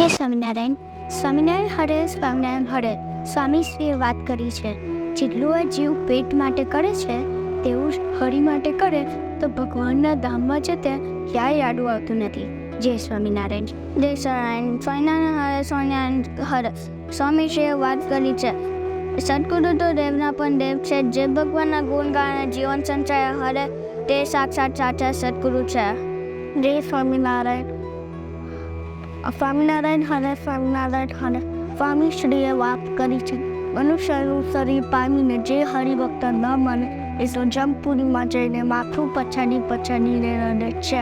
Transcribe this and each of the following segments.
જય સ્વામિનારાયણ. સ્વામિનારાયણ હરે, સ્વામિનારાયણ હરે. સ્વામીશ્રીએ વાત કરી છે, જેટલું આ જીવ પેટ માટે કરે છે તેવું જ હરિ માટે કરે તો ભગવાનના ધામમાં જતે ક્યાંય આડું આવતું નથી. જય સ્વામિનારાયણ. જય સ્વામિનારાયણ. સ્વામિનારાયણ હરે, સ્વામિનારાયણ હરે. સ્વામીશ્રીએ વાત કરી છે, સદગુરુ તો દેવના પણ દેવ છે. જે ભગવાનના ગુણ ગાને જીવન સંચય હરે તે સાક્ષાત સાચા સદગુરુ છે. જય સ્વામિનારાયણ. સ્વામિનારાયણ હરે, સ્વામિનારાયણ હરે. સ્વામીશ્રીએ વાત કરી છે, મનુષ્યનું શરીર પામીને જે હરિભક્ત ન માને એ તો જમપુરીમાં જઈને માથું પછાડીને રડે છે.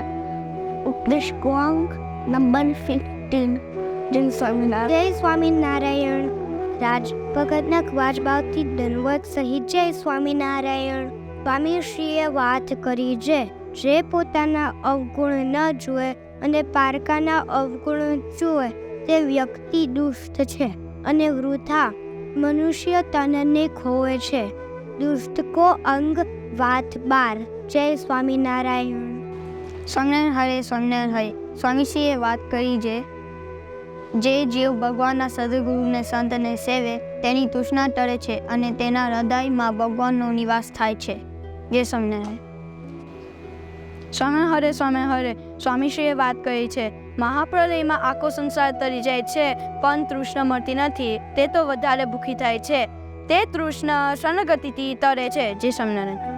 ઉપદેશ ગોંગ નંબર 15. જય સ્વામિનારાયણ. જય સ્વામિનારાયણ. રાજ ભગતના વાજભાવથી દંડવત સહિત જય સ્વામિનારાયણ. સ્વામીશ્રીએ વાત કરી છે, જે પોતાના અવગુણ ન જુએ અને પારકાના અવગુણ જુએ તે વ્યક્તિ દુષ્ટ છે અને વૃથા મનુષ્ય તનને ખોવે છે. દુષ્ટ કો અંગ વાત 12. જય સ્વામિનારાયણ. સ્વામિનારાયણ હરે, સ્વામિનારાયણ હરે. સ્વામીશ્રીએ વાત કરી છે, જે જીવ ભગવાનના સદગુરુને સંતને સેવે તેની તૃષ્ણા ટળે છે અને તેના હૃદયમાં ભગવાનનો નિવાસ થાય છે. જય સ્વામિનારાયણ. સ્વામિનારાયણ હરે, સ્વામિનારાયણ હરે. સ્વામીશ્રીએ વાત કરી છે, મહાપ્રલયમાં આખો સંસાર તરી જાય છે પણ તૃષ્ણા મળતી નથી, તે તો વધારે ભૂખી થાય છે. તે તૃષ્ણા શરણાગતિથી તરે છે. જય સ્વામિનારાયણ.